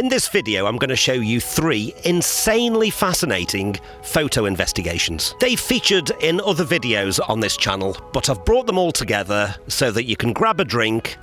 In this video, I'm going to show you 3 insanely fascinating photo investigations. They've featured in other videos on this channel, but I've brought them all together so that you can grab a drink,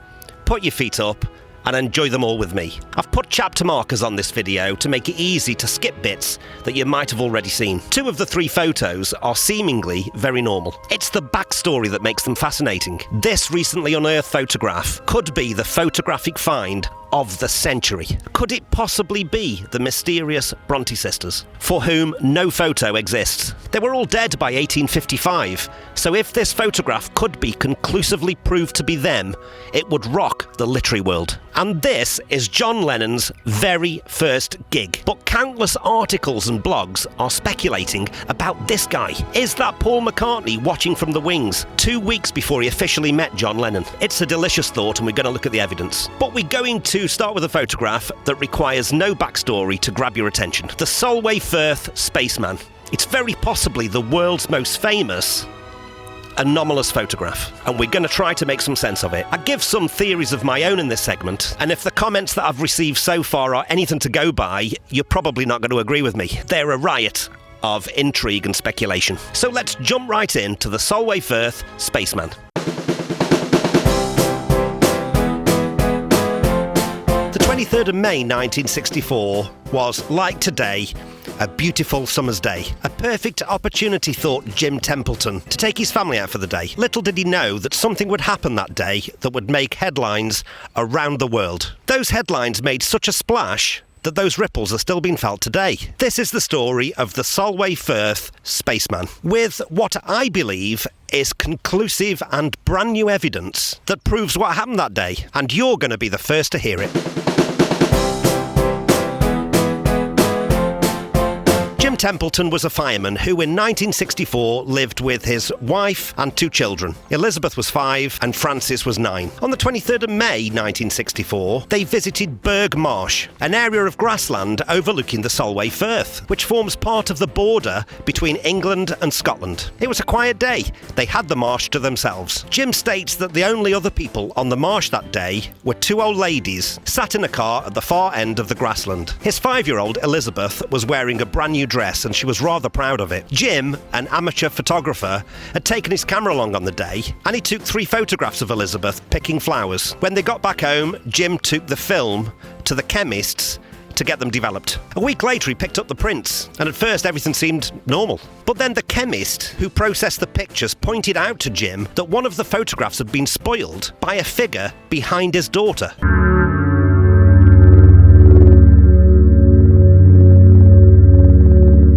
put your feet up, and enjoy them all with me. I've put chapter markers on this video to make it easy to skip bits that you might have already seen. 2 of the 3 photos are seemingly very normal. It's the backstory that makes them fascinating. This recently unearthed photograph could be the photographic find of the century. Could it possibly be the mysterious Bronte sisters, for whom no photo exists? They were all dead by 1855, so if this photograph could be conclusively proved to be them, it would rock the literary world. And this is John Lennon's very first gig. But countless articles and blogs are speculating about this guy. Is that Paul McCartney watching from the wings 2 weeks before he officially met John Lennon? It's a delicious thought, and we're going to look at the evidence. But we're going to start with a photograph that requires no backstory to grab your attention. The Solway Firth Spaceman. It's very possibly the world's most famous anomalous photograph, and we're going to try to make some sense of it. I give some theories of my own in this segment, and if the comments that I've received so far are anything to go by, you're probably not going to agree with me. They're a riot of intrigue and speculation. So let's jump right into the Solway Firth Spaceman. The 23rd of May 1964 was, like today, a beautiful summer's day. A perfect opportunity, thought Jim Templeton, to take his family out for the day. Little did he know that something would happen that day that would make headlines around the world. Those headlines made such a splash that those ripples are still being felt today. This is the story of the Solway Firth Spaceman, with what I believe is conclusive and brand new evidence that proves what happened that day, and you're going to be the first to hear it. Jim Templeton was a fireman who in 1964 lived with his wife and 2 children. Elizabeth was 5 and Frances was 9. On the 23rd of May 1964, they visited Burgh Marsh, an area of grassland overlooking the Solway Firth, which forms part of the border between England and Scotland. It was a quiet day. They had the marsh to themselves. Jim states that the only other people on the marsh that day were 2 old ladies sat in a car at the far end of the grassland. His 5-year-old Elizabeth was wearing a brand new dress, and she was rather proud of it. Jim, an amateur photographer, had taken his camera along on the day, and he took 3 photographs of Elizabeth picking flowers. When they got back home, Jim took the film to the chemists to get them developed. A week later, he picked up the prints, and at first everything seemed normal. But then the chemist who processed the pictures pointed out to Jim that one of the photographs had been spoiled by a figure behind his daughter.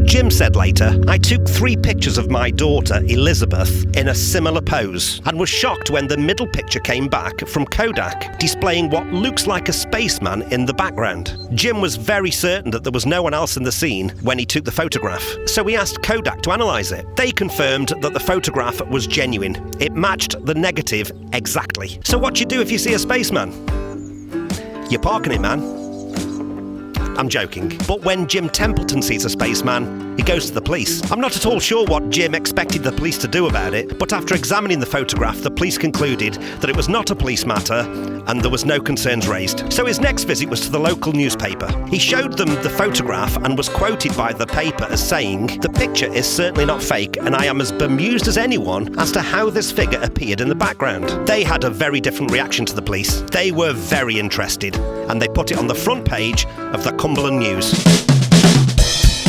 Jim said later, "I took 3 pictures of my daughter, Elizabeth, in a similar pose, and was shocked when the middle picture came back from Kodak, displaying what looks like a spaceman in the background." Jim was very certain that there was no one else in the scene when he took the photograph, so he asked Kodak to analyse it. They confirmed that the photograph was genuine. It matched the negative exactly. So what do you do if you see a spaceman? You're parking it, man. I'm joking. But when Jim Templeton sees a spaceman, he goes to the police. I'm not at all sure what Jim expected the police to do about it, but after examining the photograph, the police concluded that it was not a police matter and there was no concerns raised. So his next visit was to the local newspaper. He showed them the photograph and was quoted by the paper as saying, "The picture is certainly not fake, and I am as bemused as anyone as to how this figure appeared in the background." They had a very different reaction to the police. They were very interested, and they put it on the front page of the Cumberland News.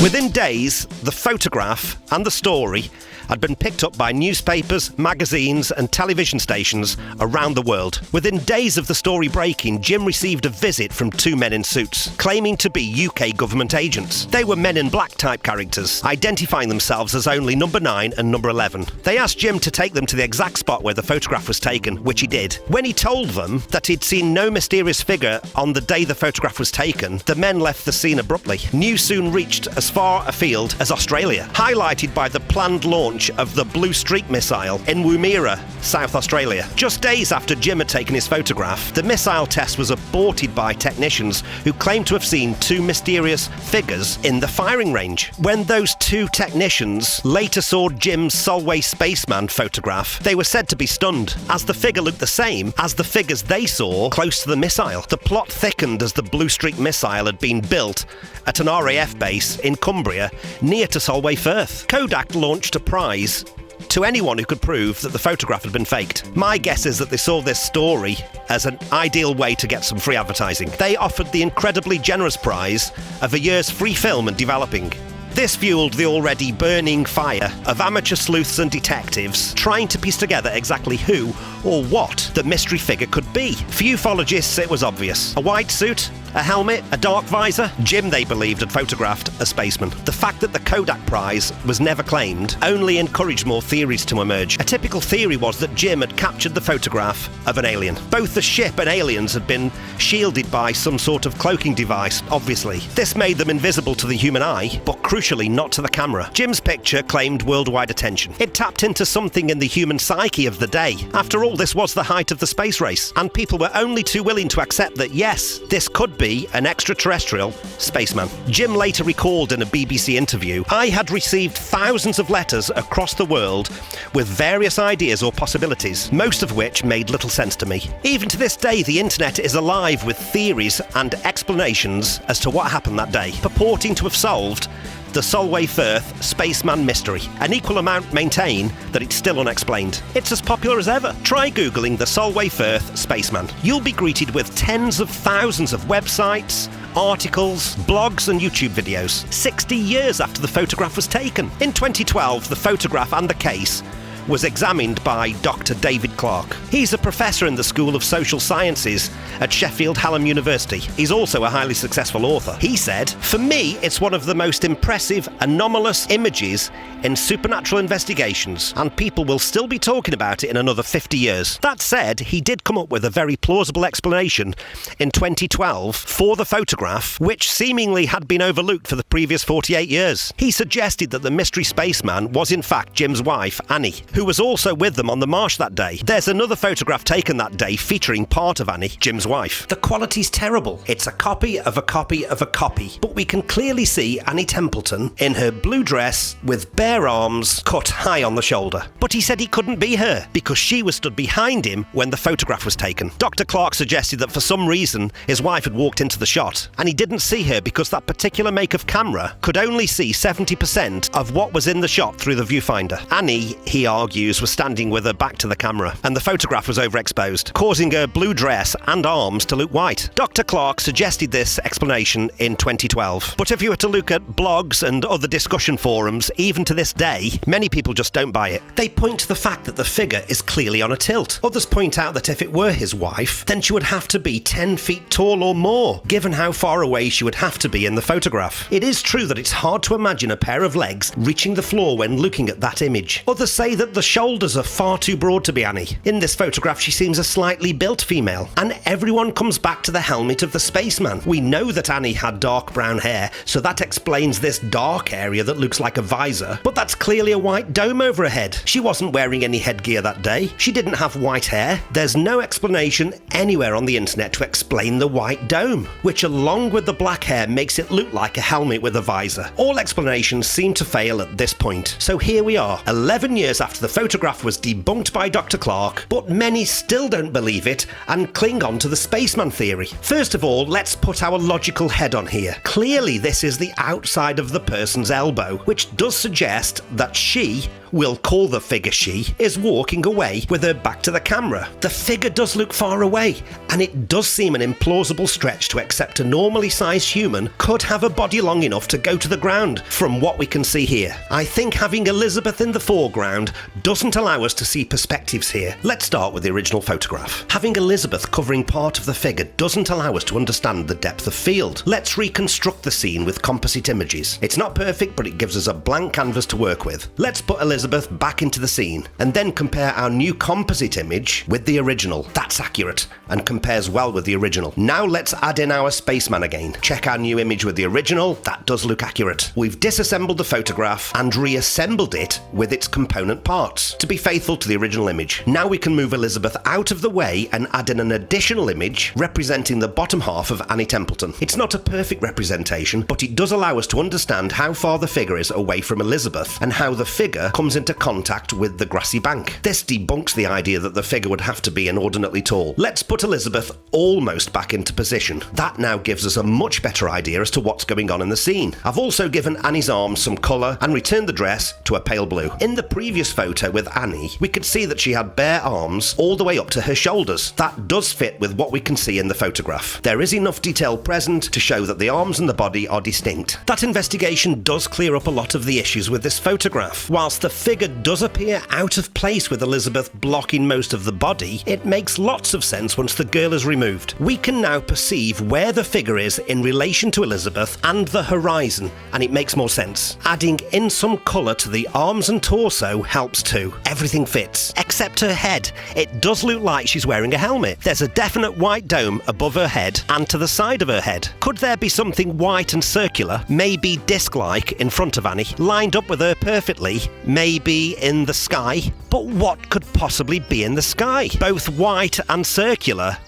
Within days, the photograph and the story had been picked up by newspapers, magazines and television stations around the world. Within days of the story breaking, Jim received a visit from 2 men in suits, claiming to be UK government agents. They were Men in Black type characters, identifying themselves as only number 9 and number 11. They asked Jim to take them to the exact spot where the photograph was taken, which he did. When he told them that he'd seen no mysterious figure on the day the photograph was taken, the men left the scene abruptly. News soon reached as far afield as Australia, highlighted by the planned launch launch of the Blue Streak missile in Woomera, South Australia. Just days after Jim had taken his photograph, the missile test was aborted by technicians who claimed to have seen two mysterious figures in the firing range. When those two technicians later saw Jim's Solway Spaceman photograph, they were said to be stunned, as the figure looked the same as the figures they saw close to the missile. The plot thickened as the Blue Streak missile had been built at an RAF base in Cumbria near to Solway, Firth. Kodak launched a prize to anyone who could prove that the photograph had been faked. My guess is that they saw this story as an ideal way to get some free advertising. They offered the incredibly generous prize of a year's free film and developing. This fueled the already burning fire of amateur sleuths and detectives trying to piece together exactly who or what the mystery figure could be. For ufologists, it was obvious. A white suit, a helmet, a dark visor. Jim, they believed, had photographed a spaceman. The fact that the Kodak prize was never claimed only encouraged more theories to emerge. A typical theory was that Jim had captured the photograph of an alien. Both the ship and aliens had been shielded by some sort of cloaking device, obviously. This made them invisible to the human eye, but crucially not to the camera. Jim's picture claimed worldwide attention. It tapped into something in the human psyche of the day. After all, this was the height of the space race, and people were only too willing to accept that yes, this could be an extraterrestrial spaceman. Jim later recalled in a BBC interview, "I had received thousands of letters across the world with various ideas or possibilities, most of which made little sense to me." Even to this day, the internet is alive with theories and explanations as to what happened that day, purporting to have solved the Solway Firth spaceman mystery. An equal amount maintain that it's still unexplained. It's as popular as ever. Try Googling the Solway Firth spaceman. You'll be greeted with tens of thousands of websites, articles, blogs and YouTube videos, 60 years after the photograph was taken. In 2012, the photograph and the case was examined by Dr. David Clarke. He's a professor in the School of Social Sciences at Sheffield Hallam University. He's also a highly successful author. He said, "For me, it's one of the most impressive, anomalous images in supernatural investigations, and people will still be talking about it in another 50 years. That said, he did come up with a very plausible explanation in 2012 for the photograph, which seemingly had been overlooked for the previous 48 years. He suggested that the mystery spaceman was in fact Jim's wife, Annie, who was also with them on the marsh that day. There's another photograph taken that day featuring part of Annie, Jim's wife. The quality's terrible. It's a copy of a copy of a copy, but we can clearly see Annie Templeton in her blue dress with bare arms cut high on the shoulder. But he said he couldn't be her because she was stood behind him when the photograph was taken. Dr. Clarke suggested that for some reason his wife had walked into the shot and he didn't see her because that particular make of camera could only see 70% of what was in the shot through the viewfinder. Annie, he argues, was standing with her back to the camera and the photograph was overexposed, causing her blue dress and arms to look white. Dr. Clarke suggested this explanation in 2012. But if you were to look at blogs and other discussion forums, even to this day, many people just don't buy it. They point to the fact that the figure is clearly on a tilt. Others point out that if it were his wife, then she would have to be 10 feet tall or more, given how far away she would have to be in the photograph. It is true that it's hard to imagine a pair of legs reaching the floor when looking at that image. Others say that the shoulders are far too broad to be Annie. In this photograph, she seems a slightly built female. And everyone comes back to the helmet of the spaceman. We know that Annie had dark brown hair, so that explains this dark area that looks like a visor. But that's clearly a white dome over her head. She wasn't wearing any headgear that day. She didn't have white hair. There's no explanation anywhere on the internet to explain the white dome, which along with the black hair makes it look like a helmet with a visor. All explanations seem to fail at this point. So here we are, 11 years after the photograph was debunked by Dr. Clarke, but many still don't believe it and cling on to the spaceman theory. First of all, let's put our logical head on here. Clearly this is the outside of the person's elbow, which does suggest that she, we'll call the figure she, is walking away with her back to the camera. The figure does look far away, and it does seem an implausible stretch to accept a normally sized human could have a body long enough to go to the ground from what we can see here. I think having Elizabeth in the foreground doesn't allow us to see perspectives here. Let's start with the original photograph. Having Elizabeth covering part of the figure doesn't allow us to understand the depth of field. Let's reconstruct the scene with composite images. It's not perfect, but it gives us a blank canvas to work with. Let's put Elizabeth Elizabeth back into the scene, and then compare our new composite image with the original. That's accurate, and compares well with the original. Now let's add in our Spaceman again. Check our new image with the original. That does look accurate. We've disassembled the photograph and reassembled it with its component parts to be faithful to the original image. Now we can move Elizabeth out of the way and add in an additional image representing the bottom half of Annie Templeton. It's not a perfect representation, but it does allow us to understand how far the figure is away from Elizabeth and how the figure comes into contact with the grassy bank. This debunks the idea that the figure would have to be inordinately tall. Let's put Elizabeth almost back into position. That now gives us a much better idea as to what's going on in the scene. I've also given Annie's arms some colour and returned the dress to a pale blue. In the previous photo with Annie, we could see that she had bare arms all the way up to her shoulders. That does fit with what we can see in the photograph. There is enough detail present to show that the arms and the body are distinct. That investigation does clear up a lot of the issues with this photograph. Whilst the figure does appear out of place with Elizabeth blocking most of the body, it makes lots of sense once the girl is removed. We can now perceive where the figure is in relation to Elizabeth and the horizon, and it makes more sense. Adding in some colour to the arms and torso helps too. Everything fits, except her head. It does look like she's wearing a helmet. There's a definite white dome above her head and to the side of her head. Could there be something white and circular, maybe disc-like, in front of Annie, lined up with her perfectly, maybe in the sky? But what could possibly be in the sky? Both white and circular,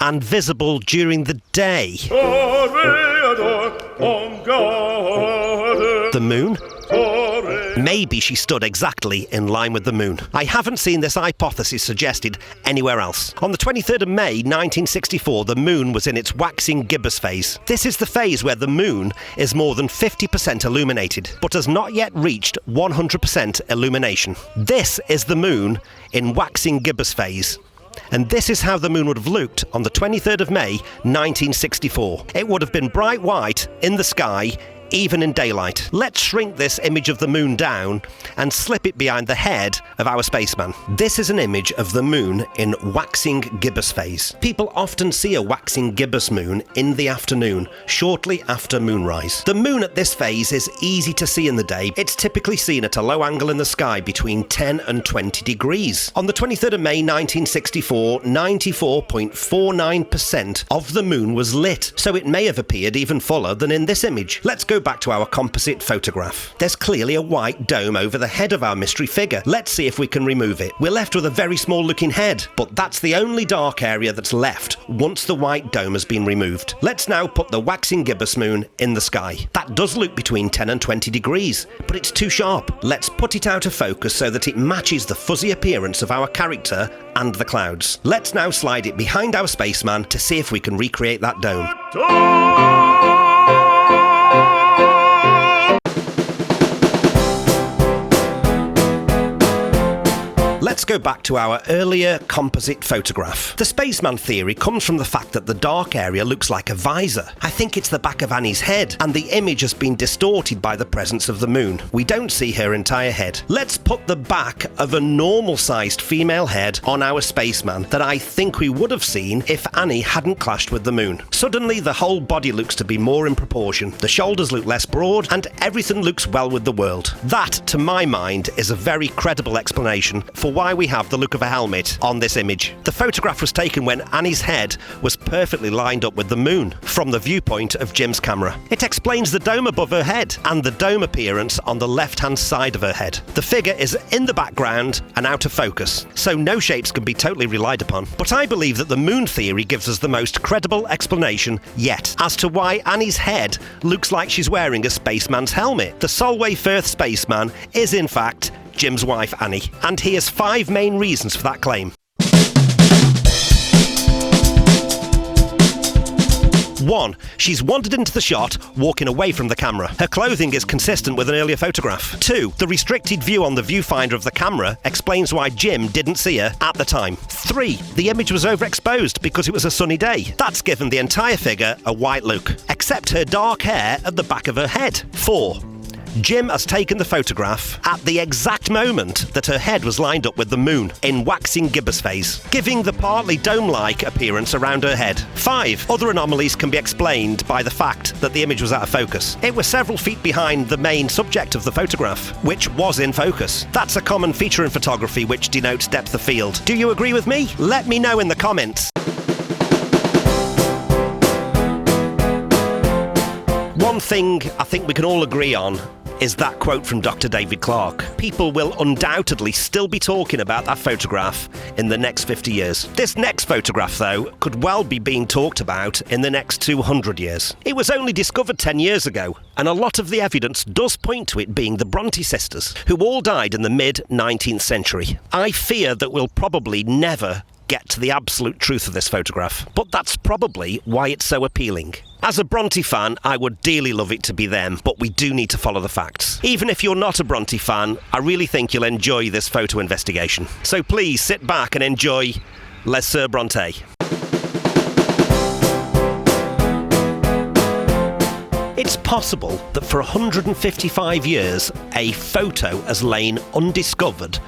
and visible during the day. The moon? Maybe she stood exactly in line with the moon. I haven't seen this hypothesis suggested anywhere else. On the 23rd of May 1964, the moon was in its waxing gibbous phase. This is the phase where the moon is more than 50% illuminated, but has not yet reached 100% illumination. This is the moon in waxing gibbous phase. And this is how the moon would have looked on the 23rd of May 1964. It would have been bright white in the sky, even in daylight. Let's shrink this image of the moon down and slip it behind the head of our spaceman. This is an image of the moon in waxing gibbous phase. People often see a waxing gibbous moon in the afternoon, shortly after moonrise. The moon at this phase is easy to see in the day. It's typically seen at a low angle in the sky between 10 and 20 degrees. On the 23rd of May 1964, 94.49% of the moon was lit, so it may have appeared even fuller than in this image. Let's go back to our composite photograph. There's clearly a white dome over the head of our mystery figure. Let's see if we can remove it. We're left with a very small looking head, but that's the only dark area that's left once the white dome has been removed. Let's now put the waxing gibbous moon in the sky. That does look between 10 and 20 degrees, but it's too sharp. Let's put it out of focus so that it matches the fuzzy appearance of our character and the clouds. Let's now slide it behind our spaceman to see if we can recreate that dome. Let's go back to our earlier composite photograph. The spaceman theory comes from the fact that the dark area looks like a visor. I think it's the back of Annie's head, and the image has been distorted by the presence of the moon. We don't see her entire head. Let's put the back of a normal-sized female head on our spaceman that I think we would have seen if Annie hadn't clashed with the moon. Suddenly, the whole body looks to be more in proportion. The shoulders look less broad, and everything looks well with the world. That, to my mind, is a very credible explanation for why we have the look of a helmet on this image. The photograph was taken when Annie's head was perfectly lined up with the moon from the viewpoint of Jim's camera. It explains the dome above her head and the dome appearance on the left-hand side of her head. The figure is in the background and out of focus, so no shapes can be totally relied upon. But I believe that the moon theory gives us the most credible explanation yet as to why Annie's head looks like she's wearing a spaceman's helmet. The Solway Firth spaceman is in fact Jim's wife Annie, and he has 5 main reasons for that claim. 1. She's wandered into the shot, walking away from the camera. Her clothing is consistent with an earlier photograph. 2. The restricted view on the viewfinder of the camera explains why Jim didn't see her at the time. 3. The image was overexposed because it was a sunny day. That's given the entire figure a white look, except her dark hair at the back of her head. 4. Jim has taken the photograph at the exact moment that her head was lined up with the moon in waxing gibbous phase, giving the partly dome-like appearance around her head. 5 other anomalies can be explained by the fact that the image was out of focus. It was several feet behind the main subject of the photograph, which was in focus. That's a common feature in photography which denotes depth of field. Do you agree with me? Let me know in the comments. One thing I think we can all agree on is that quote from Dr. David Clarke. People will undoubtedly still be talking about that photograph in the next 50 years. This next photograph, though, could well be being talked about in the next 200 years. It was only discovered 10 years ago, and a lot of the evidence does point to it being the Bronte sisters, who all died in the mid-19th century. I fear that we'll probably never get to the absolute truth of this photograph, but that's probably why it's so appealing. As a Bronte fan, I would dearly love it to be them, but we do need to follow the facts. Even if you're not a Bronte fan, I really think you'll enjoy this photo investigation. So please sit back and enjoy Les Sœurs Bronte. It's possible that for 155 years, a photo has lain undiscovered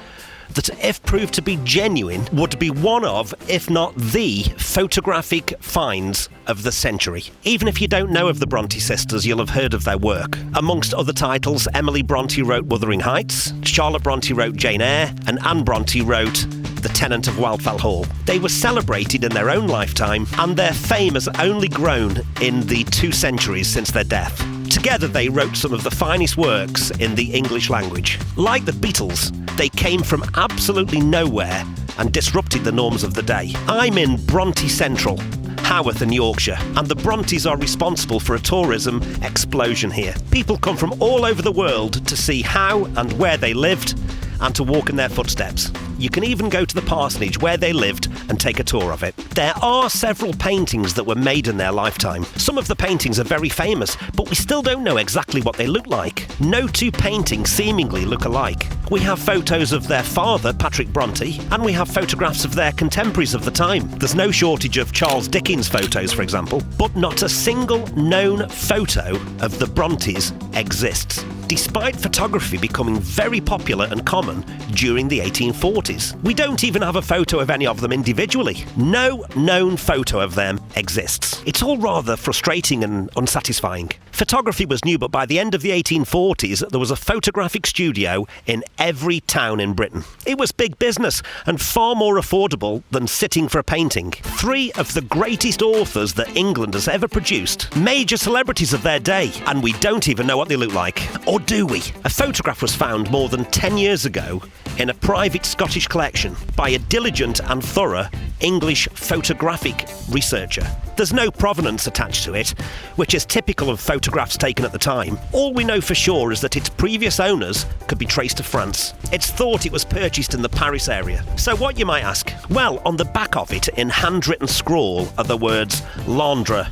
that, if proved to be genuine, would be one of, if not the, photographic finds of the century. Even if you don't know of the Bronte sisters, you'll have heard of their work. Amongst other titles, Emily Bronte wrote Wuthering Heights, Charlotte Bronte wrote Jayne Eyre, and Anne Bronte wrote The Tennant of Wildfell Hall. They were celebrated in their own lifetime, and their fame has only grown in the 2 centuries since their death. Together they wrote some of the finest works in the English language. Like the Beatles, they came from absolutely nowhere and disrupted the norms of the day. I'm in Bronte Central, Haworth in Yorkshire, and the Brontes are responsible for a tourism explosion here. People come from all over the world to see how and where they lived and to walk in their footsteps. You can even go to the parsonage where they lived and take a tour of it. There are several paintings that were made in their lifetime. Some of the paintings are very famous, but we still don't know exactly what they look like. No 2 paintings seemingly look alike. We have photos of their father, Patrick Bronte, and we have photographs of their contemporaries of the time. There's no shortage of Charles Dickens photos, for example, but not a single known photo of the Brontes exists, despite photography becoming very popular and common during the 1840s. We don't even have a photo of any of them individually. No known photo of them exists. It's all rather frustrating and unsatisfying. Photography was new, but by the end of the 1840s, there was a photographic studio in every town in Britain. It was big business and far more affordable than sitting for a painting. 3 of the greatest authors that England has ever produced, major celebrities of their day, and we don't even know what they look like. Or do we? A photograph was found more than 10 years ago in a private Scottish collection by a diligent and thorough English photographic researcher. There's no provenance attached to it, which is typical of photographs taken at the time. All we know for sure is that its previous owners could be traced to France. It's thought it was purchased in the Paris area. So what, you might ask? Well, on the back of it, in handwritten scrawl, are the words Londres,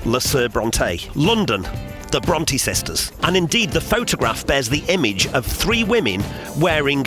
Les Sœurs Bronte, London, the Bronte sisters. And indeed, the photograph bears the image of 3 women wearing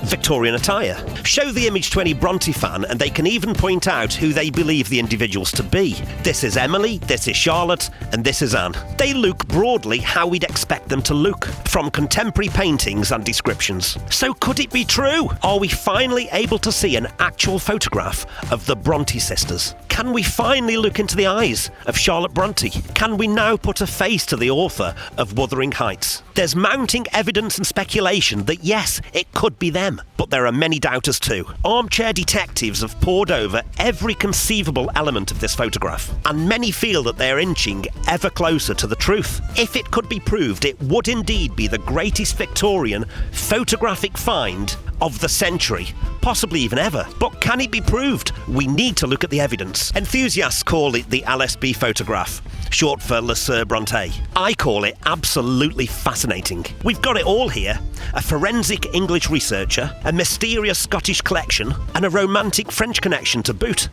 Victorian attire. Show the image to any Bronte fan and they can even point out who they believe the individuals to be. This is Emily, this is Charlotte, and this is Anne. They look broadly how we'd expect them to look from contemporary paintings and descriptions. So could it be true? Are we finally able to see an actual photograph of the Bronte sisters? Can we finally look into the eyes of Charlotte Bronte? Can we now put a face to the author of Wuthering Heights? There's mounting evidence and speculation that yes, it could be them, but there are many doubters too. Armchair detectives have pored over every conceivable element of this photograph, and many feel that they are inching ever closer to the truth. If it could be proved, it would indeed be the greatest Victorian photographic find of the century, possibly even ever. But can it be proved? We need to look at the evidence. Enthusiasts call it the LSB photograph, short for Les Sœurs Bronte. I call it absolutely fascinating. We've got it all here: a forensic English researcher, a mysterious Scottish collection, and a romantic French connection to boot.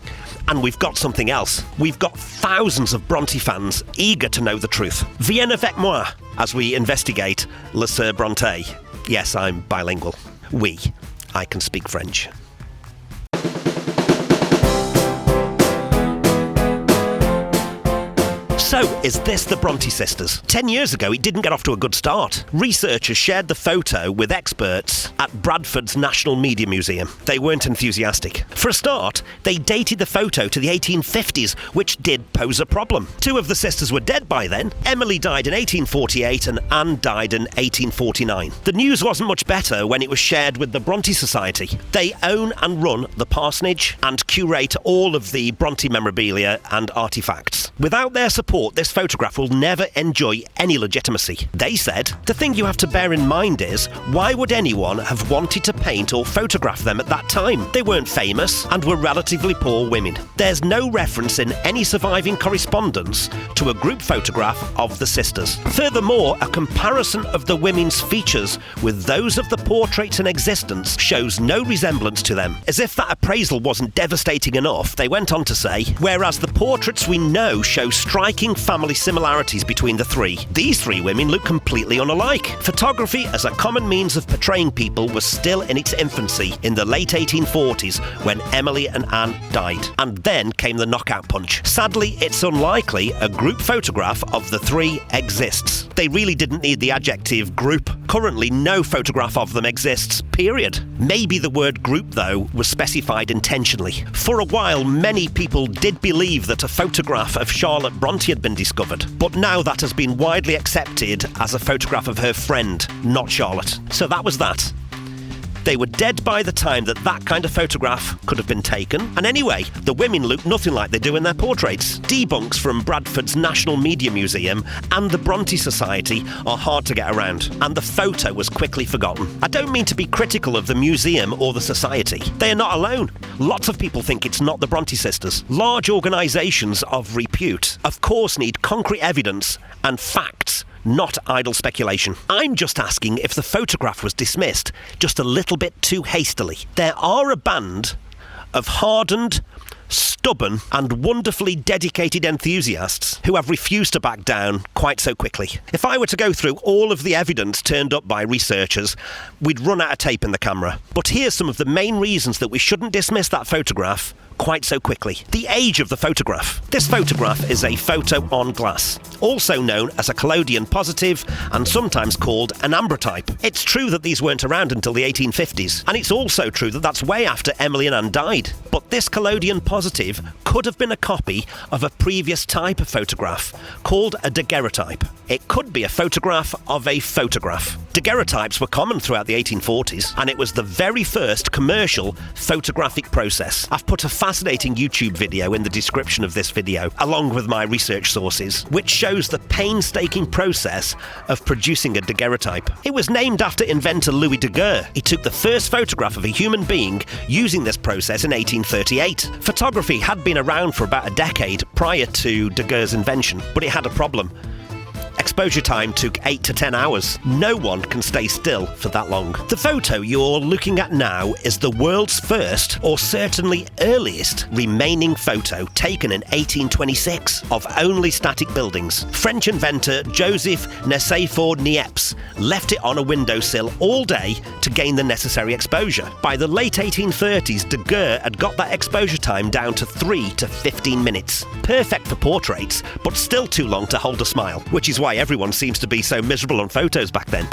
And we've got something else. We've got thousands of Bronte fans eager to know the truth. Viens avec moi as we investigate Les Sœurs Bronte. Yes, I'm bilingual. Oui, I can speak French. So, is this the Bronte sisters? 10 years ago, it didn't get off to a good start. Researchers shared the photo with experts at Bradford's National Media Museum. They weren't enthusiastic. For a start, they dated the photo to the 1850s, which did pose a problem. Two of the sisters were dead by then. Emily died in 1848 and Anne died in 1849. The news wasn't much better when it was shared with the Bronte Society. They own and run the parsonage and curate all of the Bronte memorabilia and artefacts. Without their support, this photograph will never enjoy any legitimacy. They said, the thing you have to bear in mind is, why would anyone have wanted to paint or photograph them at that time? They weren't famous and were relatively poor women. There's no reference in any surviving correspondence to a group photograph of the sisters. Furthermore, a comparison of the women's features with those of the portraits in existence shows no resemblance to them. As if that appraisal wasn't devastating enough, they went on to say, whereas the portraits we know show striking family similarities between the three, these three women look completely unalike. Photography as a common means of portraying people was still in its infancy in the late 1840s when Emily and Anne died. And then came the knockout punch. Sadly, it's unlikely a group photograph of the three exists. They really didn't need the adjective group. Currently, no photograph of them exists, period. Maybe the word group, though, was specified intentionally. For a while, many people did believe that a photograph of Charlotte Bronte had been discovered, but now that has been widely accepted as a photograph of her friend, not Charlotte. So that was that. They were dead by the time that kind of photograph could have been taken. And anyway, the women look nothing like they do in their portraits. Debunks from Bradford's National Media Museum and the Bronte Society are hard to get around, and the photo was quickly forgotten. I don't mean to be critical of the museum or the society. They are not alone. Lots of people think it's not the Bronte sisters. Large organisations of repute, of course, need concrete evidence and facts, not idle speculation. I'm just asking if the photograph was dismissed just a little bit too hastily. There are a band of hardened, stubborn and wonderfully dedicated enthusiasts who have refused to back down quite so quickly. If I were to go through all of the evidence turned up by researchers, we'd run out of tape in the camera. But here's some of the main reasons that we shouldn't dismiss that photograph quite so quickly. The age of the photograph. This photograph is a photo on glass, also known as a collodion positive and sometimes called an ambrotype. It's true that these weren't around until the 1850s, and it's also true that that's way after Emily and Anne died. But this collodion positive could have been a copy of a previous type of photograph called a daguerreotype. It could be a photograph of a photograph. Daguerreotypes were common throughout the 1840s, and it was the very first commercial photographic process. I've put a fascinating YouTube video in the description of this video, along with my research sources, which shows the painstaking process of producing a daguerreotype. It was named after inventor Louis Daguerre. He took the first photograph of a human being using this process in 1838. Photography had been around for about a decade prior to Daguerre's invention, but it had a problem. Exposure time took 8 to 10 hours. No one can stay still for that long. The photo you're looking at now is the world's first, or certainly earliest, remaining photo taken in 1826 of only static buildings. French inventor Joseph Nicéphore Niepce left it on a windowsill all day to gain the necessary exposure. By the late 1830s, Daguerre had got that exposure time down to 3 to 15 minutes. Perfect for portraits, but still too long to hold a smile, which is why everyone seems to be so miserable on photos back then.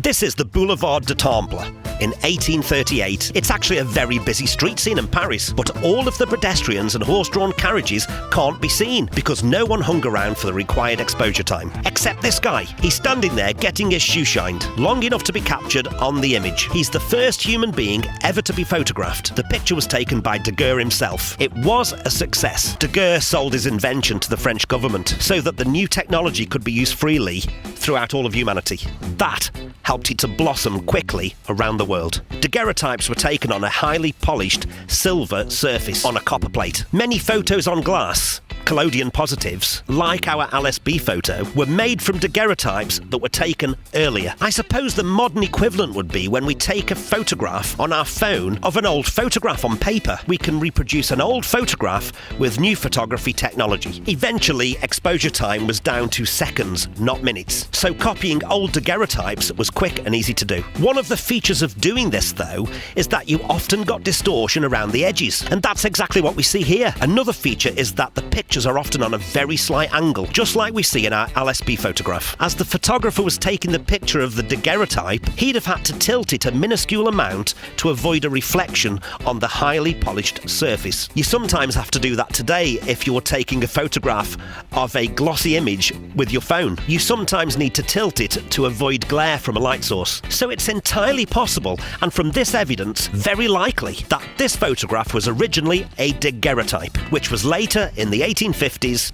This is the Boulevard du Temple in 1838. It's actually a very busy street scene in Paris, but all of the pedestrians and horse-drawn carriages can't be seen because no one hung around for the required exposure time. Except this guy. He's standing there getting his shoe shined, long enough to be captured on the image. He's the first human being ever to be photographed. The picture was taken by Daguerre himself. It was a success. Daguerre sold his invention to the French government so that the new technology could be used freely throughout all of humanity. That helped it to blossom quickly around the world. Daguerreotypes were taken on a highly polished silver surface on a copper plate. Many photos on glass, collodion positives, like our LSB photo, were made from daguerreotypes that were taken earlier. I suppose the modern equivalent would be when we take a photograph on our phone of an old photograph on paper. We can reproduce an old photograph with new photography technology. Eventually, exposure time was down to seconds, not minutes. So copying old daguerreotypes was quick and easy to do. One of the features of doing this, though, is that you often got distortion around the edges, and that's exactly what we see here. Another feature is that the picture pictures are often on a very slight angle, just like we see in our LSB photograph. As the photographer was taking the picture of the daguerreotype, he'd have had to tilt it a minuscule amount to avoid a reflection on the highly polished surface. You sometimes have to do that today if you're taking a photograph of a glossy image with your phone. You sometimes need to tilt it to avoid glare from a light source. So it's entirely possible, and from this evidence, very likely, that this photograph was originally a daguerreotype, which was later, in the 1850s,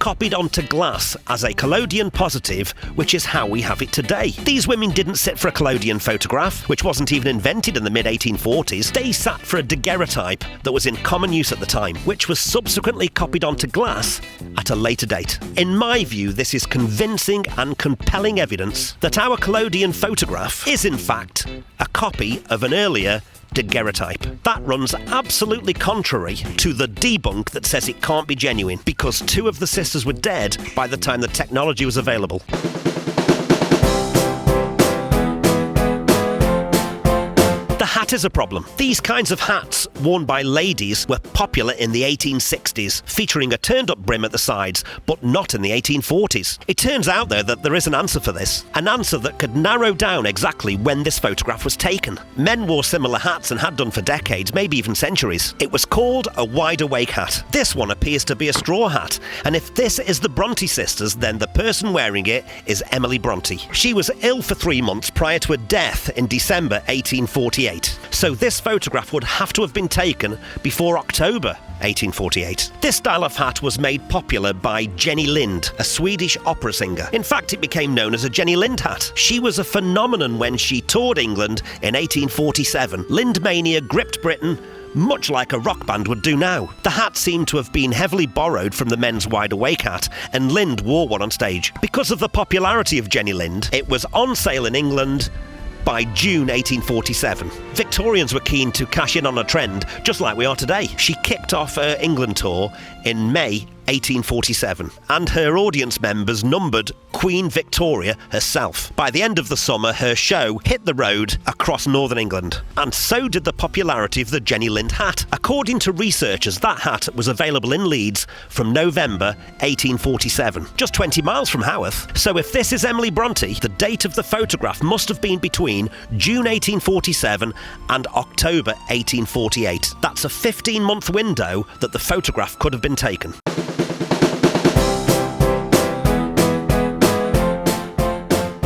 copied onto glass as a collodion positive, which is how we have it today. These women didn't sit for a collodion photograph, which wasn't even invented in the mid-1840s. They sat for a daguerreotype that was in common use at the time, which was subsequently copied onto glass at a later date. In my view, this is convincing and compelling evidence that our collodion photograph is in fact a copy of an earlier daguerreotype. That runs absolutely contrary to the debunk that says it can't be genuine, because two of the sisters were dead by the time the technology was available. The hat is a problem. These kinds of hats worn by ladies were popular in the 1860s, featuring a turned-up brim at the sides, but not in the 1840s. It turns out, though, that there is an answer for this, an answer that could narrow down exactly when this photograph was taken. Men wore similar hats and had done for decades, maybe even centuries. It was called a wide-awake hat. This one appears to be a straw hat, and if this is the Bronte sisters, then the person wearing it is Emily Bronte. She was ill for 3 months prior to her death in December 1848. So this photograph would have to have been taken before October 1848. This style of hat was made popular by Jenny Lind, a Swedish opera singer. In fact, it became known as a Jenny Lind hat. She was a phenomenon when she toured England in 1847. Lind mania gripped Britain, much like a rock band would do now. The hat seemed to have been heavily borrowed from the men's wide-awake hat, and Lind wore one on stage. Because of the popularity of Jenny Lind, it was on sale in England by June 1847. Victorians were keen to cash in on a trend, just like we are today. She kicked off her England tour in May 1847, and her audience members numbered Queen Victoria herself. By the end of the summer, her show hit the road across northern England, and so did the popularity of the Jenny Lind hat. According to researchers, that hat was available in Leeds from November 1847, just 20 miles from Haworth. So if this is Emily Bronte, the date of the photograph must have been between June 1847 and October 1848. That's a 15-month window that the photograph could have been taken.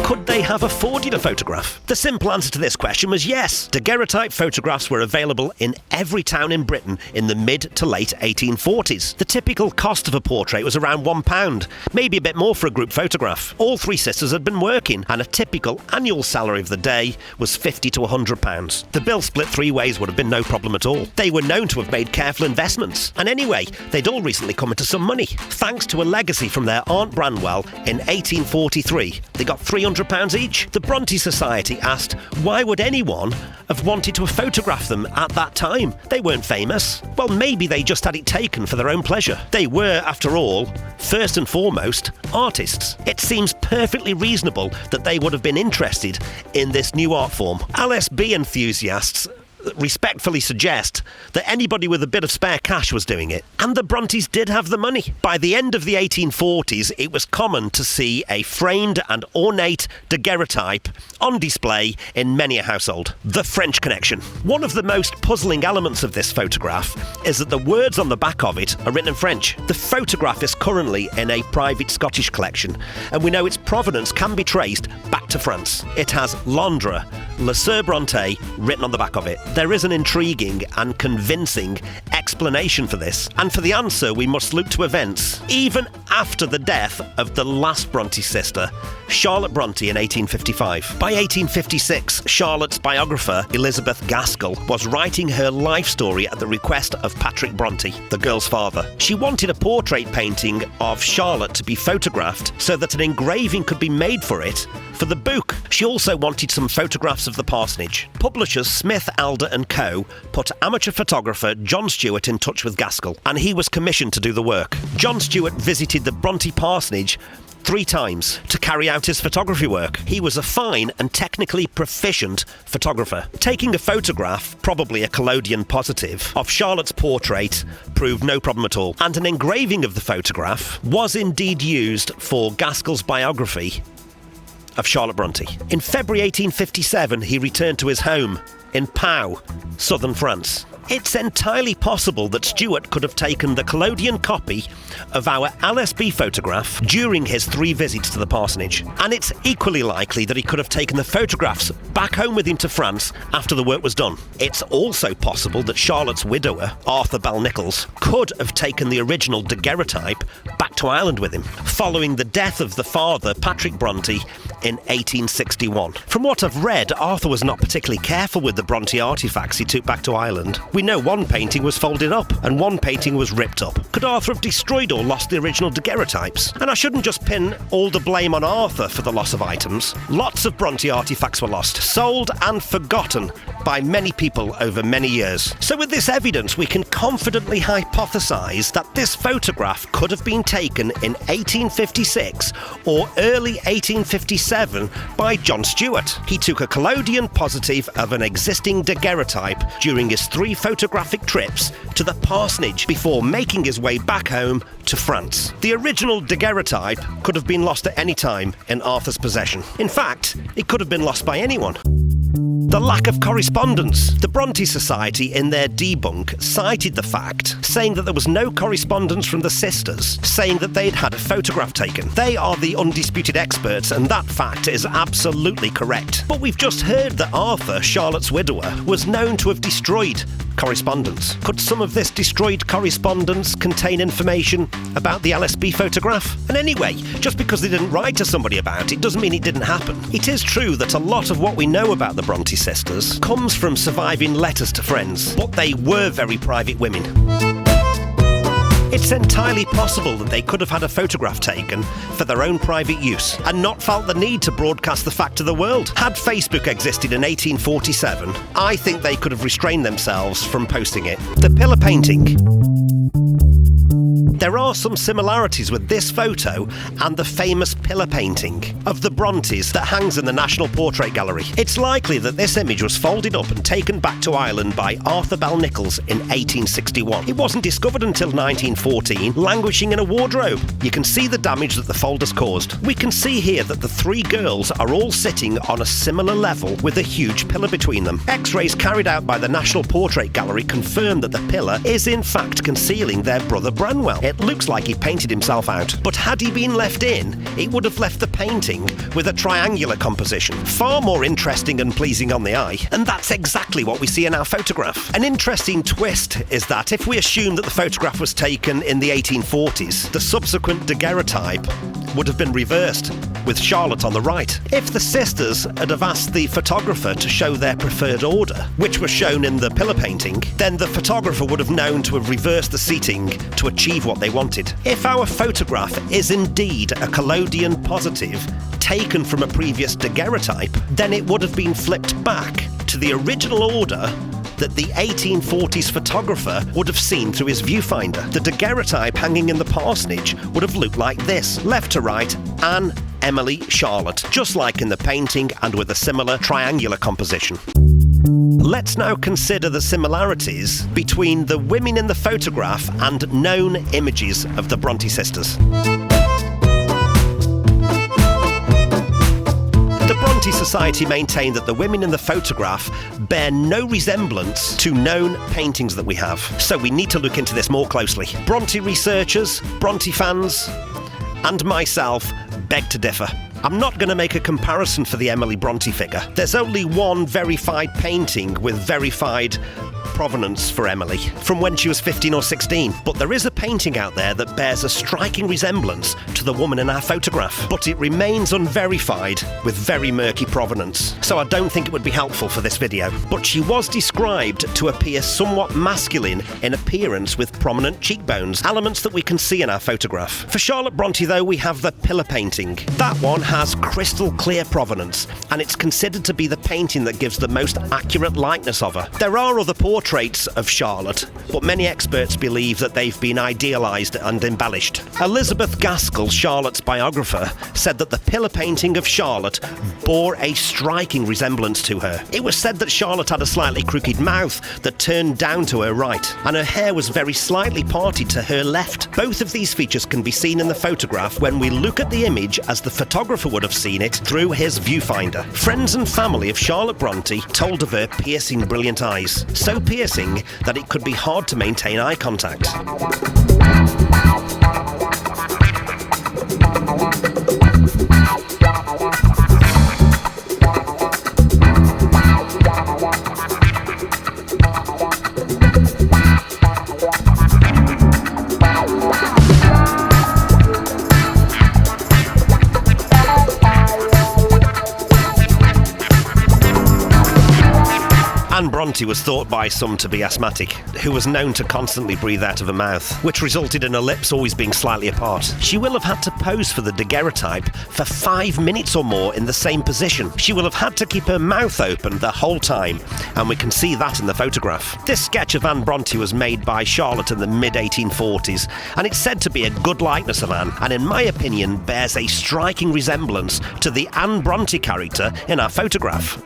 Could they have afforded a photograph? The simple answer to this question was yes. Daguerreotype photographs were available in every town in Britain in the mid to late 1840s. The typical cost of a portrait was around £1, maybe a bit more for a group photograph. All three sisters had been working, and a typical annual salary of the day was £50 to £100. The bill split 3 ways would have been no problem at all. They were known to have made careful investments, and anyway, they'd all recently come into some money. Thanks to a legacy from their Aunt Branwell in 1843, they got £300 each. The Bronte Society asked, why would anyone have wanted to photograph them at that time? They weren't famous. Well, maybe they just had it taken for their own pleasure. They were, after all, first and foremost, artists. It seems perfectly reasonable that they would have been interested in this new art form. LSB enthusiasts respectfully suggest that anybody with a bit of spare cash was doing it. And the Brontes did have the money. By the end of the 1840s, it was common to see a framed and ornate daguerreotype on display in many a household. The French connection. One of the most puzzling elements of this photograph is that the words on the back of it are written in French. The photograph is currently in a private Scottish collection, and we know its provenance can be traced back to France. It has Londres, Le Sœur Bronte written on the back of it. There is an intriguing and convincing explanation for this, and for the answer we must look to events even after the death of the last Bronte sister, Charlotte Bronte, in 1855. By 1856, Charlotte's biographer, Elizabeth Gaskell, was writing her life story at the request of Patrick Bronte, the girl's father. She wanted a portrait painting of Charlotte to be photographed so that an engraving could be made for it for the book. She also wanted some photographs of the parsonage. Publishers Smith, Elder & Co. put amateur photographer John Stewart in touch with Gaskell, and he was commissioned to do the work. John Stewart visited the Bronte parsonage 3 times to carry out his photography work. He was a fine and technically proficient photographer. Taking a photograph, probably a collodion positive, of Charlotte's portrait proved no problem at all, and an engraving of the photograph was indeed used for Gaskell's biography of Charlotte Bronte. In February 1857, he returned to his home in Pau, southern France. It's entirely possible that Stuart could have taken the collodion copy of our LSB photograph during his 3 visits to the parsonage. And it's equally likely that he could have taken the photographs back home with him to France after the work was done. It's also possible that Charlotte's widower, Arthur Balnichols, could have taken the original daguerreotype back to Ireland with him, following the death of the father, Patrick Bronte, in 1861. From what I've read, Arthur was not particularly careful with the Bronte artefacts he took back to Ireland. We know one painting was folded up and one painting was ripped up. Could Arthur have destroyed or lost the original daguerreotypes? And I shouldn't just pin all the blame on Arthur for the loss of items. Lots of Bronte artefacts were lost, sold and forgotten by many people over many years. So with this evidence, we can confidently hypothesize that this photograph could have been taken in 1856 or early 1857 by John Stuart. He took a collodion positive of an existing daguerreotype during his 3 photographic trips to the parsonage before making his way back home to France. The original daguerreotype could have been lost at any time in Arthur's possession. In fact, it could have been lost by anyone. The lack of correspondence. The Bronte Society, in their debunk, cited the fact, saying that there was no correspondence from the sisters, saying that they'd had a photograph taken. They are the undisputed experts, and that fact is absolutely correct. But we've just heard that Arthur, Charlotte's widower, was known to have destroyed correspondence. Could some of this destroyed correspondence contain information about the LSB photograph? And anyway, just because they didn't write to somebody about it doesn't mean it didn't happen. It is true that a lot of what we know about the Bronte sisters comes from surviving letters to friends, but they were very private women. It's entirely possible that they could have had a photograph taken for their own private use and not felt the need to broadcast the fact to the world. Had Facebook existed in 1847, I think they could have restrained themselves from posting it. The pillar painting. There are some similarities with this photo and the famous pillar painting of the Brontes that hangs in the National Portrait Gallery. It's likely that this image was folded up and taken back to Ireland by Arthur Balnichols in 1861. It wasn't discovered until 1914, languishing in a wardrobe. You can see the damage that the folders caused. We can see here that the 3 girls are all sitting on a similar level with a huge pillar between them. X-rays carried out by the National Portrait Gallery confirm that the pillar is in fact concealing their brother Branwell. It looks like he painted himself out, but had he been left in, it would have left the painting with a triangular composition, far more interesting and pleasing on the eye, and that's exactly what we see in our photograph. An interesting twist is that if we assume that the photograph was taken in the 1840s, the subsequent daguerreotype would have been reversed, with Charlotte on the right. If the sisters had have asked the photographer to show their preferred order, which was shown in the pillar painting, then the photographer would have known to have reversed the seating to achieve what they wanted. If our photograph is indeed a collodion positive taken from a previous daguerreotype, then it would have been flipped back to the original order that the 1840s photographer would have seen through his viewfinder. The daguerreotype hanging in the parsonage would have looked like this, left to right, Anne, Emily, Charlotte, just like in the painting and with a similar triangular composition. Let's now consider the similarities between the women in the photograph and known images of the Bronte sisters. The Bronte Society maintained that the women in the photograph bear no resemblance to known paintings that we have, so we need to look into this more closely. Bronte researchers, Bronte fans, and myself beg to differ. I'm not going to make a comparison for the Emily Bronte figure. There's only one verified painting with verified provenance for Emily, from when she was 15 or 16. But there is a painting out there that bears a striking resemblance to the woman in our photograph, but it remains unverified with very murky provenance, so I don't think it would be helpful for this video. But she was described to appear somewhat masculine in appearance with prominent cheekbones, elements that we can see in our photograph. For Charlotte Bronte though, we have the pillar painting. That one has crystal clear provenance, and it's considered to be the painting that gives the most accurate likeness of her. There are other portraits portraits of Charlotte, but many experts believe that they've been idealised and embellished. Elizabeth Gaskell, Charlotte's biographer, said that the pillar painting of Charlotte bore a striking resemblance to her. It was said that Charlotte had a slightly crooked mouth that turned down to her right, and her hair was very slightly parted to her left. Both of these features can be seen in the photograph when we look at the image as the photographer would have seen it through his viewfinder. Friends and family of Charlotte Bronte told of her piercing brilliant eyes, so piercing that it could be hard to maintain eye contact. Bronte was thought by some to be asthmatic, who was known to constantly breathe out of her mouth, which resulted in her lips always being slightly apart. She will have had to pose for the daguerreotype for 5 minutes or more in the same position. She will have had to keep her mouth open the whole time, and we can see that in the photograph. This sketch of Anne Bronte was made by Charlotte in the mid-1840s, and it's said to be a good likeness of Anne, and in my opinion bears a striking resemblance to the Anne Bronte character in our photograph.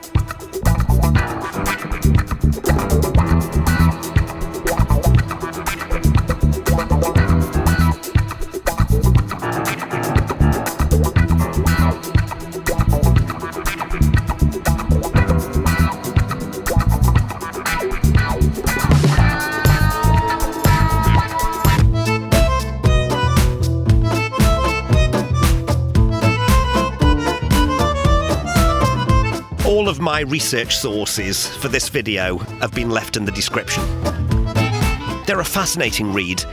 All of my research sources for this video have been left in the description. They're a fascinating read,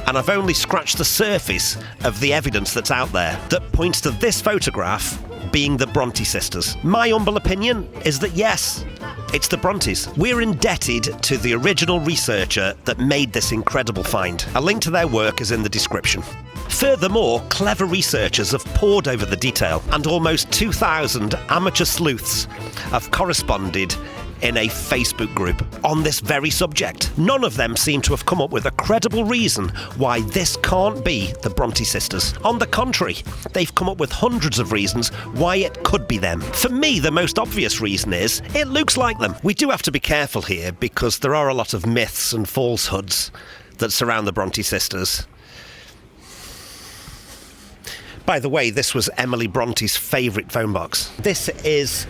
and I've only scratched the surface of the evidence that's out there that points to this photograph being the Brontë sisters. My humble opinion is that yes, it's the Brontes. We're indebted to the original researcher that made this incredible find. A link to their work is in the description. Furthermore, clever researchers have pored over the detail, and almost 2,000 amateur sleuths have corresponded in a Facebook group on this very subject. None of them seem to have come up with a credible reason why this can't be the Brontë sisters. On the contrary, they've come up with hundreds of reasons why it could be them. For me, the most obvious reason is it looks like them. We do have to be careful here because there are a lot of myths and falsehoods that surround the Brontë sisters. By the way, this was Emily Bronte's favourite phone box. This is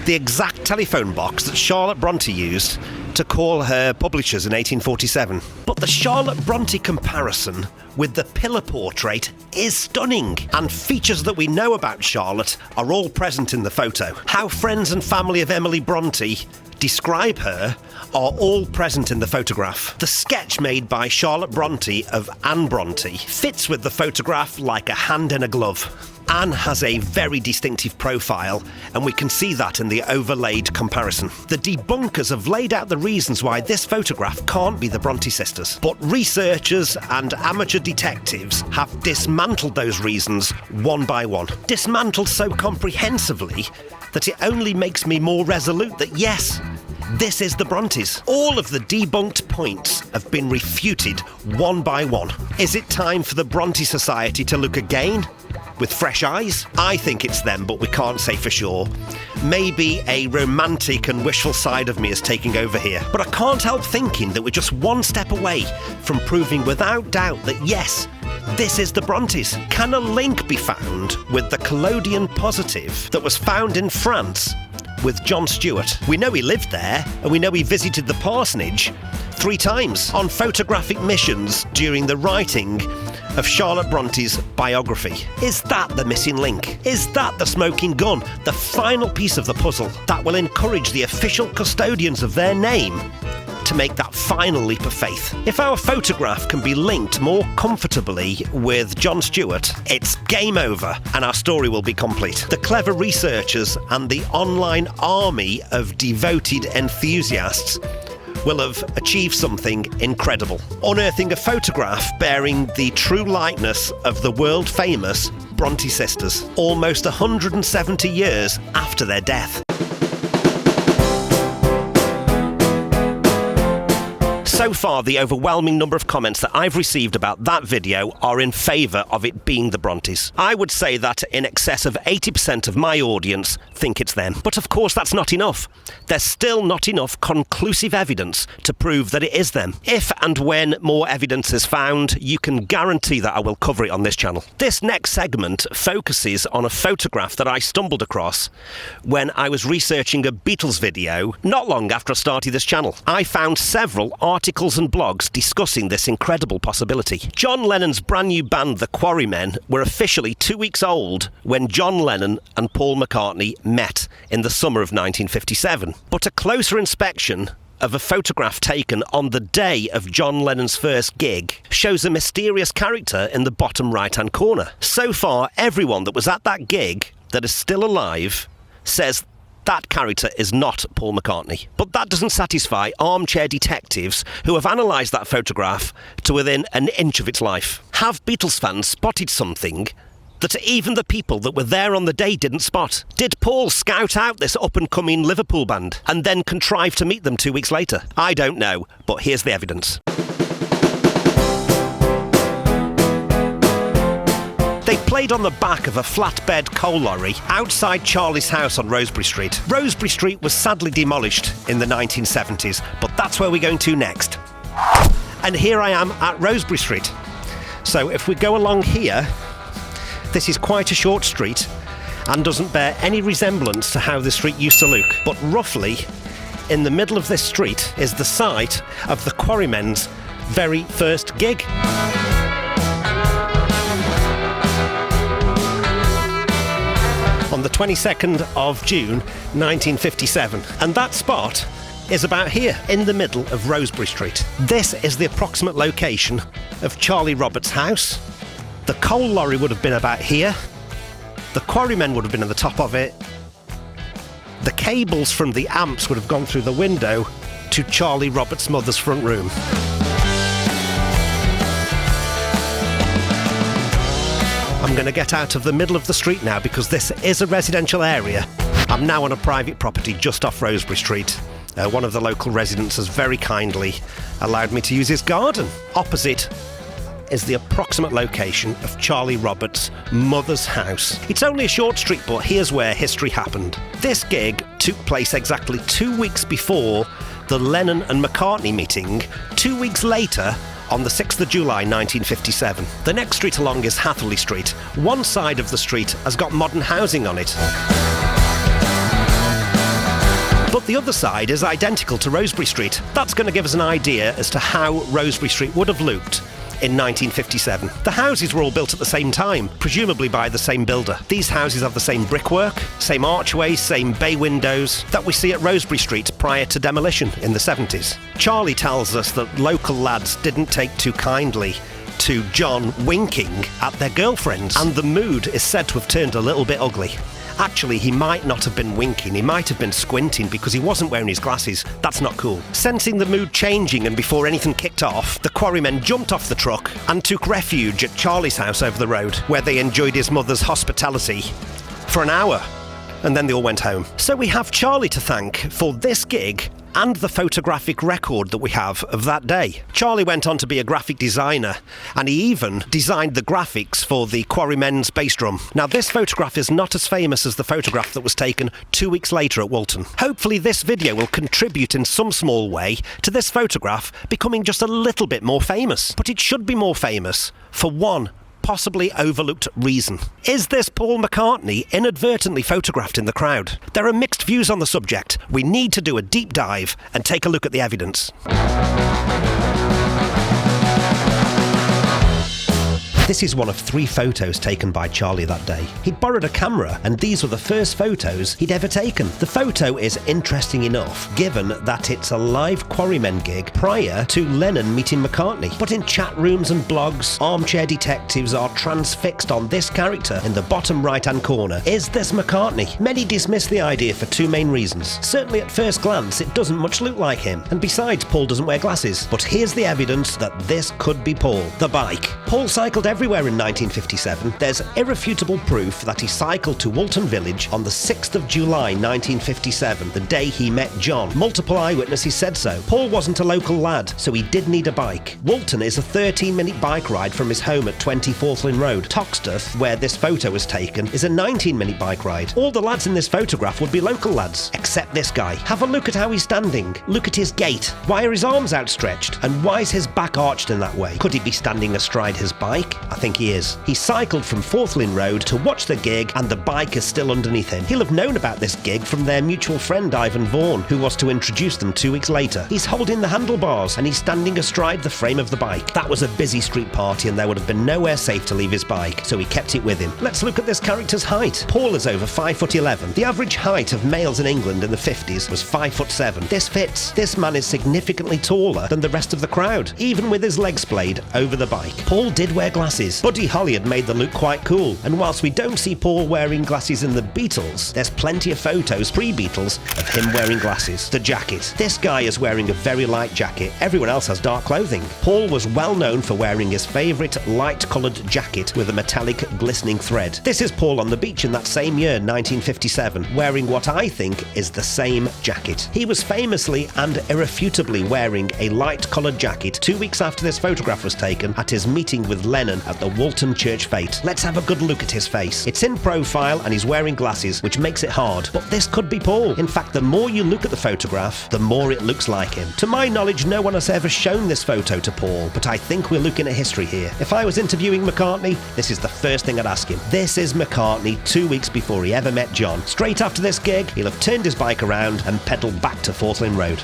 the exact telephone box that Charlotte Bronte used to call her publishers in 1847. But the Charlotte Bronte comparison with the pillar portrait is stunning, and features that we know about Charlotte are all present in the photo. How friends and family of Emily Bronte describe her are all present in the photograph. The sketch made by Charlotte Bronte of Anne Bronte fits with the photograph like a hand in a glove. Anne has a very distinctive profile, and we can see that in the overlaid comparison. The debunkers have laid out the reasons why this photograph can't be the Bronte sisters, but researchers and amateur detectives have dismantled those reasons one by one. Dismantled so comprehensively that it only makes me more resolute that yes, this is the Brontes. All of the debunked points have been refuted one by one. Is it time for the Bronte Society to look again with fresh eyes? I think it's them, but we can't say for sure. Maybe a romantic and wishful side of me is taking over here. But I can't help thinking that we're just one step away from proving without doubt that yes, this is the Brontes. Can a link be found with the collodion positive that was found in France with John Stewart? We know he lived there, and we know he visited the parsonage 3 times on photographic missions during the writing of Charlotte Bronte's biography. Is that the missing link? Is that the smoking gun, the final piece of the puzzle that will encourage the official custodians of their name to make that final leap of faith? If our photograph can be linked more comfortably with John Stewart, it's game over and our story will be complete. The clever researchers and the online army of devoted enthusiasts will have achieved something incredible, unearthing a photograph bearing the true likeness of the world-famous Brontë sisters, almost 170 years after their death. So far, the overwhelming number of comments that I've received about that video are in favour of it being the Brontes. I would say that in excess of 80% of my audience think it's them. But of course, that's not enough. There's still not enough conclusive evidence to prove that it is them. If and when more evidence is found, you can guarantee that I will cover it on this channel. This next segment focuses on a photograph that I stumbled across when I was researching a Beatles video not long after I started this channel. I found several articles and blogs discussing this incredible possibility. John Lennon's brand new band, the Quarrymen, were officially 2 weeks old when John Lennon and Paul McCartney met in the summer of 1957. But a closer inspection of a photograph taken on the day of John Lennon's first gig shows a mysterious character in the bottom right-hand corner. So far, everyone that was at that gig that is still alive says that character is not Paul McCartney. But that doesn't satisfy armchair detectives who have analysed that photograph to within an inch of its life. Have Beatles fans spotted something that even the people that were there on the day didn't spot? Did Paul scout out this up-and-coming Liverpool band and then contrive to meet them 2 weeks later? I don't know, but here's the evidence. They played on the back of a flatbed coal lorry outside Charlie's house on Rosebery Street. Rosebery Street was sadly demolished in the 1970s, but that's where we're going to next. And here I am at Rosebery Street. So if we go along here, this is quite a short street and doesn't bear any resemblance to how the street used to look. But roughly, in the middle of this street is the site of the Quarrymen's very first gig. On the 22nd of June 1957. And that spot is about here, in the middle of Rosebery Street. This is the approximate location of Charlie Roberts' house. The coal lorry would have been about here. The Quarrymen would have been at the top of it. The cables from the amps would have gone through the window to Charlie Roberts' mother's front room. I'm going to get out of the middle of the street now because this is a residential area. I'm now on a private property just off Rosebery Street. One of the local residents has very kindly allowed me to use his garden. Opposite is the approximate location of Charlie Roberts' mother's house. It's only a short street, but here's where history happened. This gig took place exactly 2 weeks before the Lennon and McCartney meeting, 2 weeks later, on the 6th of July 1957. The next street along is Hatherley Street. One side of the street has got modern housing on it, but the other side is identical to Rosebery Street. That's going to give us an idea as to how Rosebery Street would have looked in 1957. The houses were all built at the same time, presumably by the same builder. These houses have the same brickwork, same archways, same bay windows that we see at Rosebery Street prior to demolition in the 70s. Charlie tells us that local lads didn't take too kindly to John winking at their girlfriends, and the mood is said to have turned a little bit ugly. Actually, he might not have been winking, he might have been squinting because he wasn't wearing his glasses. That's not cool. Sensing the mood changing and before anything kicked off, the Quarrymen jumped off the truck and took refuge at Charlie's house over the road, where they enjoyed his mother's hospitality for an hour, and then they all went home. So we have Charlie to thank for this gig and the photographic record that we have of that day. Charlie went on to be a graphic designer, and he even designed the graphics for the Quarrymen's bass drum. Now, this photograph is not as famous as the photograph that was taken 2 weeks later at Woolton. Hopefully this video will contribute in some small way to this photograph becoming just a little bit more famous. But it should be more famous for one possibly overlooked reason. Is this Paul McCartney inadvertently photographed in the crowd? There are mixed views on the subject. We need to do a deep dive and take a look at the evidence. This is one of 3 photos taken by Charlie that day. He'd borrowed a camera, and these were the first photos he'd ever taken. The photo is interesting enough, given that it's a live Quarrymen gig prior to Lennon meeting McCartney. But in chat rooms and blogs, armchair detectives are transfixed on this character in the bottom right-hand corner. Is this McCartney? Many dismiss the idea for 2 main reasons. Certainly at first glance, it doesn't much look like him. And besides, Paul doesn't wear glasses. But here's the evidence that this could be Paul. The bike. Paul cycled everywhere in 1957, there's irrefutable proof that he cycled to Walton Village on the 6th of July 1957, the day he met John. Multiple eyewitnesses said so. Paul wasn't a local lad, so he did need a bike. Walton is a 13-minute bike ride from his home at 20 Forthlin Road. Toxteth, where this photo was taken, is a 19-minute bike ride. All the lads in this photograph would be local lads, except this guy. Have a look at how he's standing. Look at his gait. Why are his arms outstretched? And why is his back arched in that way? Could he be standing astride his bike? I think he is. He cycled from Forthlin Road to watch the gig, and the bike is still underneath him. He'll have known about this gig from their mutual friend Ivan Vaughan, who was to introduce them 2 weeks later. He's holding the handlebars, and he's standing astride the frame of the bike. That was a busy street party, and there would have been nowhere safe to leave his bike, so he kept it with him. Let's look at this character's height. Paul is over 5'11". The average height of males in England in the 50s was 5'7". This fits. This man is significantly taller than the rest of the crowd, even with his leg splayed over the bike. Paul did wear glasses. Buddy Holly had made the look quite cool, and whilst we don't see Paul wearing glasses in the Beatles, there's plenty of photos pre-Beatles of him wearing glasses. The jacket. This guy is wearing a very light jacket. Everyone else has dark clothing. Paul was well known for wearing his favourite light-coloured jacket with a metallic glistening thread. This is Paul on the beach in that same year, 1957, wearing what I think is the same jacket. He was famously and irrefutably wearing a light-coloured jacket 2 weeks after this photograph was taken at his meeting with Lennon at the Walton Church Fete. Let's have a good look at his face. It's in profile and he's wearing glasses, which makes it hard. But this could be Paul. In fact, the more you look at the photograph, the more it looks like him. To my knowledge, no one has ever shown this photo to Paul, but I think we're looking at history here. If I was interviewing McCartney, this is the first thing I'd ask him. This is McCartney 2 weeks before he ever met John. Straight after this gig, he'll have turned his bike around and pedalled back to Forthlin Road.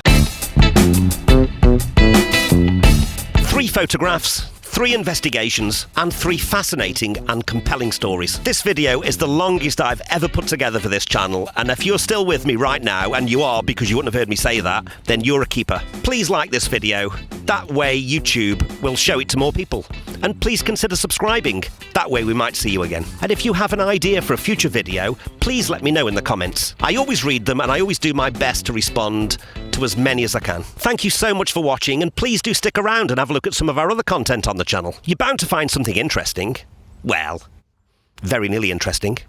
3 photographs, 3 investigations, and 3 fascinating and compelling stories. This video is the longest I've ever put together for this channel, and if you're still with me right now, and you are because you wouldn't have heard me say that, then you're a keeper. Please like this video. That way YouTube will show it to more people. And please consider subscribing. That way we might see you again. And if you have an idea for a future video, please let me know in the comments. I always read them and I always do my best to respond to as many as I can. Thank you so much for watching, and please do stick around and have a look at some of our other content on the channel. You're bound to find something interesting. Well, very nearly interesting.